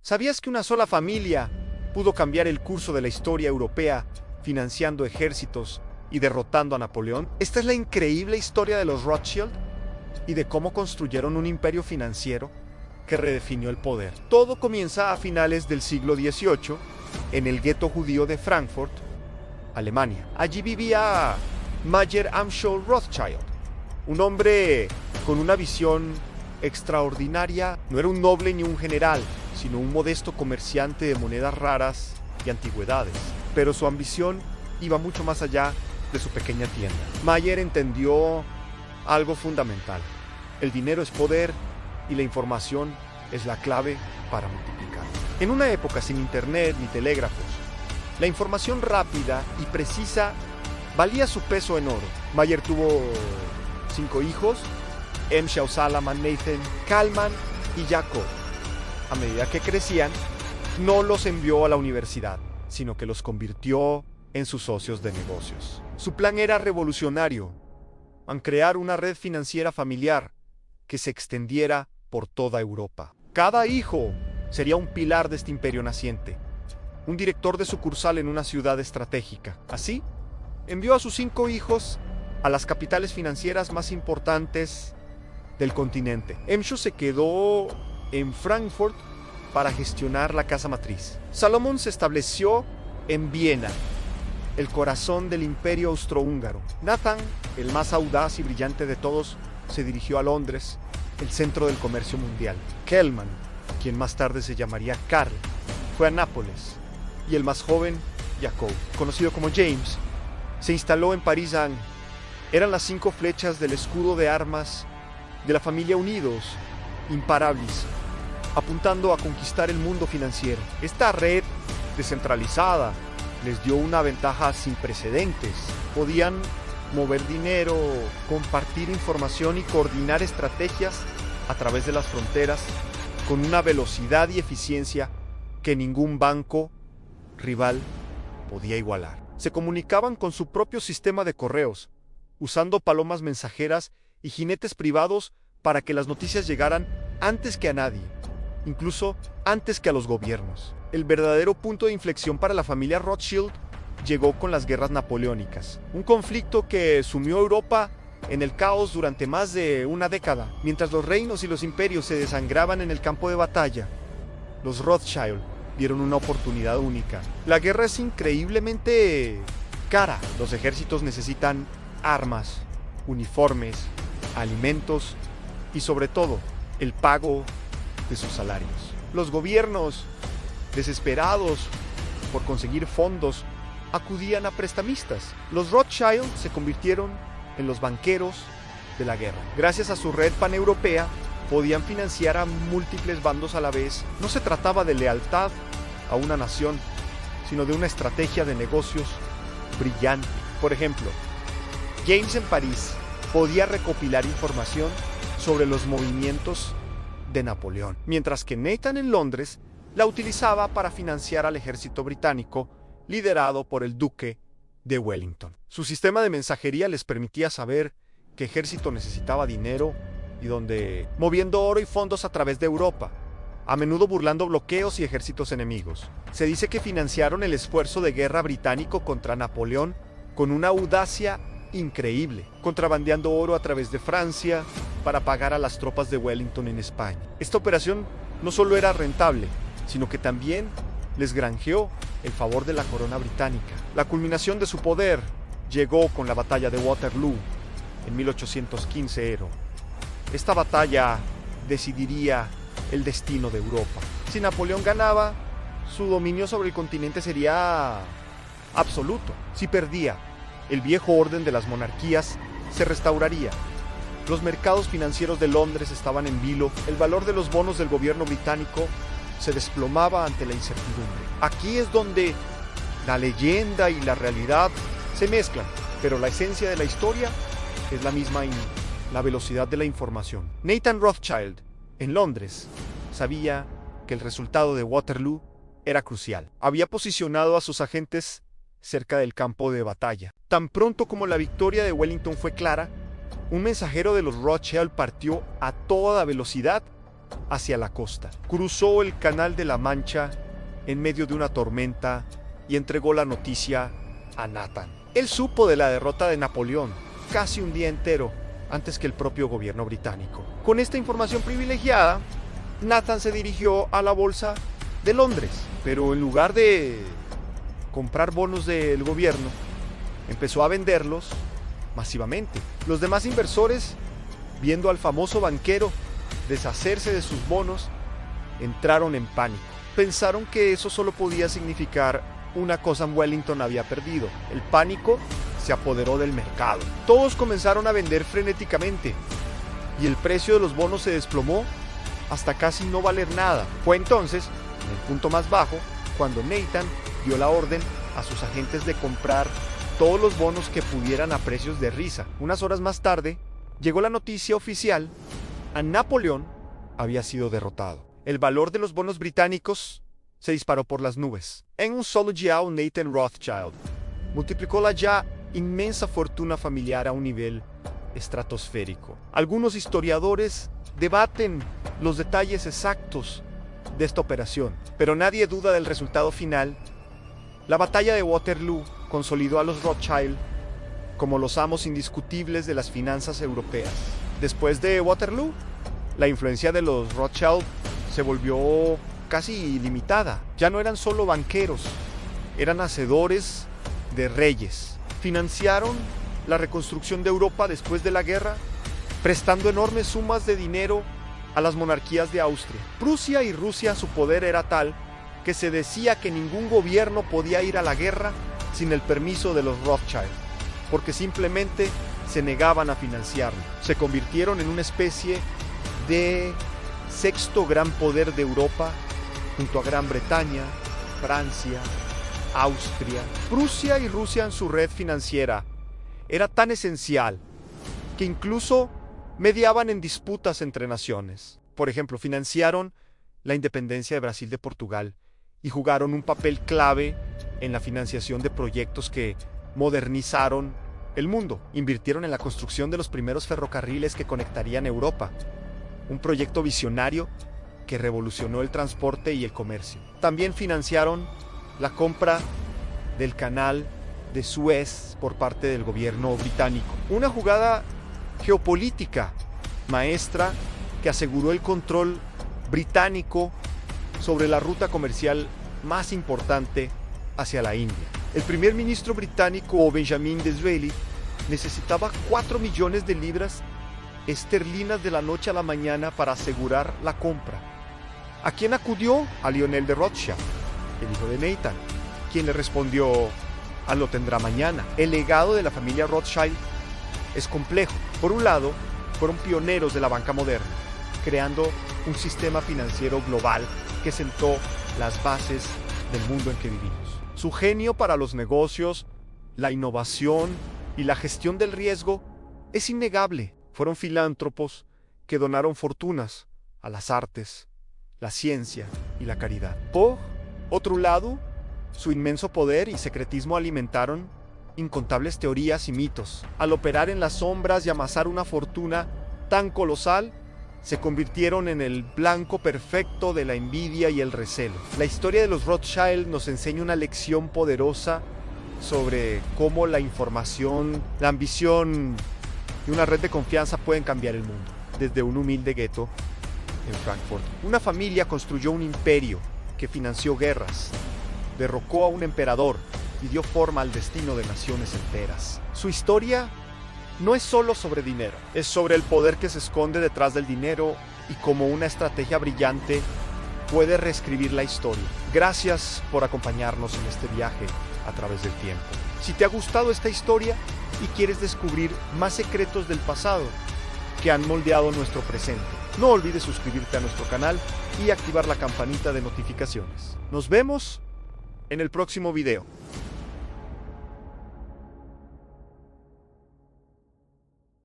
¿Sabías que una sola familia pudo cambiar el curso de la historia europea, financiando ejércitos y derrotando a Napoleón? Esta es la increíble historia de los Rothschild y de cómo construyeron un imperio financiero que redefinió el poder. Todo comienza a finales del siglo XVIII en el gueto judío de Frankfurt, Alemania. Allí vivía Mayer Amschel Rothschild, un hombre con una visión extraordinaria. No era un noble ni un general, sino un modesto comerciante de monedas raras y antigüedades. Pero su ambición iba mucho más allá de su pequeña tienda. Mayer entendió algo fundamental: el dinero es poder y la información es la clave para multiplicar. En una época sin internet ni telégrafos, la información rápida y precisa valía su peso en oro. Mayer tuvo 5 hijos: Emshau, Salaman, Nathan, Kalman y Jacob. A medida que crecían, no los envió a la universidad, sino que los convirtió en sus socios de negocios. Su plan era revolucionario: crear una red financiera familiar que se extendiera por toda Europa. Cada hijo sería un pilar de este imperio naciente, un director de sucursal en una ciudad estratégica. Así, envió a sus 5 hijos a las capitales financieras más importantes del continente. Emshau se quedó en Frankfurt para gestionar la casa matriz. Salomón se estableció en Viena, el corazón del imperio austrohúngaro. Nathan, el más audaz y brillante de todos, se dirigió a Londres, el centro del comercio mundial. Kelman, quien más tarde se llamaría Karl, fue a Nápoles, y el más joven, Jacob, conocido como James, se instaló en París. Eran las 5 flechas del escudo de armas de la familia unidos, imparables, apuntando a conquistar el mundo financiero. Esta red descentralizada les dio una ventaja sin precedentes. Podían mover dinero, compartir información y coordinar estrategias a través de las fronteras con una velocidad y eficiencia que ningún banco rival podía igualar. Se comunicaban con su propio sistema de correos, usando palomas mensajeras y jinetes privados para que las noticias llegaran antes que a nadie, incluso antes que a los gobiernos. El verdadero punto de inflexión para la familia Rothschild llegó con las guerras napoleónicas, un conflicto que sumió a Europa en el caos durante más de una década. Mientras los reinos y los imperios se desangraban en el campo de batalla, los Rothschild vieron una oportunidad única. La guerra es increíblemente cara. Los ejércitos necesitan armas, uniformes, alimentos y sobre todo el pago de sus salarios. Los gobiernos, desesperados por conseguir fondos, acudían a prestamistas. Los Rothschild se convirtieron en los banqueros de la guerra. Gracias a su red paneuropea, podían financiar a múltiples bandos a la vez. No se trataba de lealtad a una nación, sino de una estrategia de negocios brillante. Por ejemplo, James en París podía recopilar información sobre los movimientos de Napoleón, mientras que Nathan en Londres la utilizaba para financiar al ejército británico liderado por el duque de Wellington. Su sistema de mensajería les permitía saber qué ejército necesitaba dinero y dónde, moviendo oro y fondos a través de Europa, a menudo burlando bloqueos y ejércitos enemigos. Se dice que financiaron el esfuerzo de guerra británico contra Napoleón con una audacia increíble, contrabandeando oro a través de Francia para pagar a las tropas de Wellington en España. Esta operación no solo era rentable, sino que también les granjeó el favor de la corona británica. La culminación de su poder llegó con la batalla de Waterloo en 1815. Esta batalla decidiría el destino de Europa. Si Napoleón ganaba, su dominio sobre el continente sería absoluto. Si perdía, el viejo orden de las monarquías se restauraría. Los mercados financieros de Londres estaban en vilo. El valor de los bonos del gobierno británico se desplomaba ante la incertidumbre. Aquí es donde la leyenda y la realidad se mezclan, pero la esencia de la historia es la misma en la velocidad de la información. Nathan Rothschild, en Londres, sabía que el resultado de Waterloo era crucial. Había posicionado a sus agentes cerca del campo de batalla. Tan pronto como la victoria de Wellington fue clara, un mensajero de los Rothschild partió a toda velocidad hacia la costa. Cruzó el Canal de la Mancha en medio de una tormenta y entregó la noticia a Nathan. Él supo de la derrota de Napoleón casi un día entero antes que el propio gobierno británico. Con esta información privilegiada, Nathan se dirigió a la bolsa de Londres, pero en lugar de comprar bonos del gobierno, empezó a venderlos masivamente. Los demás inversores, viendo al famoso banquero deshacerse de sus bonos, entraron en pánico. Pensaron que eso solo podía significar una cosa: Wellington había perdido. El pánico se apoderó del mercado. Todos comenzaron a vender frenéticamente y el precio de los bonos se desplomó hasta casi no valer nada. Fue entonces, en el punto más bajo, cuando Nathan dio la orden a sus agentes de comprar todos los bonos que pudieran a precios de risa. Unas horas más tarde, llegó la noticia oficial: a Napoleón había sido derrotado. El valor de los bonos británicos se disparó por las nubes. En un solo día, Nathan Rothschild multiplicó la ya inmensa fortuna familiar a un nivel estratosférico. Algunos historiadores debaten los detalles exactos de esta operación, pero nadie duda del resultado final. La batalla de Waterloo consolidó a los Rothschild como los amos indiscutibles de las finanzas europeas. Después de Waterloo, la influencia de los Rothschild se volvió casi ilimitada. Ya no eran solo banqueros, eran hacedores de reyes. Financiaron la reconstrucción de Europa después de la guerra, prestando enormes sumas de dinero a las monarquías de Austria, Prusia y Rusia. Su poder era tal que se decía que ningún gobierno podía ir a la guerra sin el permiso de los Rothschild, porque simplemente se negaban a financiarlo. Se convirtieron en una especie de sexto gran poder de Europa, junto a Gran Bretaña, Francia, Austria. Prusia y Rusia en su red financiera era tan esencial que incluso mediaban en disputas entre naciones. Por ejemplo, financiaron la independencia de Brasil de Portugal y jugaron un papel clave en la financiación de proyectos que modernizaron el mundo. Invirtieron en la construcción de los primeros ferrocarriles que conectarían Europa, un proyecto visionario que revolucionó el transporte y el comercio. También financiaron la compra del canal de Suez por parte del gobierno británico. Una jugada geopolítica maestra que aseguró el control británico sobre la ruta comercial más importante hacia la India. El primer ministro británico, Benjamin Disraeli, necesitaba 4 millones de libras esterlinas de la noche a la mañana para asegurar la compra. ¿A quién acudió? A Lionel de Rothschild, el hijo de Nathan, quien le respondió: lo tendrá mañana. El legado de la familia Rothschild es complejo. Por un lado, fueron pioneros de la banca moderna, creando un sistema financiero global que sentó las bases del mundo en que vivimos. Su genio para los negocios, la innovación y la gestión del riesgo es innegable. Fueron filántropos que donaron fortunas a las artes, la ciencia y la caridad. Por otro lado, su inmenso poder y secretismo alimentaron incontables teorías y mitos. Al operar en las sombras y amasar una fortuna tan colosal, se convirtieron en el blanco perfecto de la envidia y el recelo. La historia de los Rothschild nos enseña una lección poderosa sobre cómo la información, la ambición y una red de confianza pueden cambiar el mundo. Desde un humilde gueto en Frankfurt, una familia construyó un imperio que financió guerras, derrocó a un emperador y dio forma al destino de naciones enteras. Su historia no es solo sobre dinero, es sobre el poder que se esconde detrás del dinero y cómo una estrategia brillante puede reescribir la historia. Gracias por acompañarnos en este viaje a través del tiempo. Si te ha gustado esta historia y quieres descubrir más secretos del pasado que han moldeado nuestro presente, no olvides suscribirte a nuestro canal y activar la campanita de notificaciones. Nos vemos en el próximo video.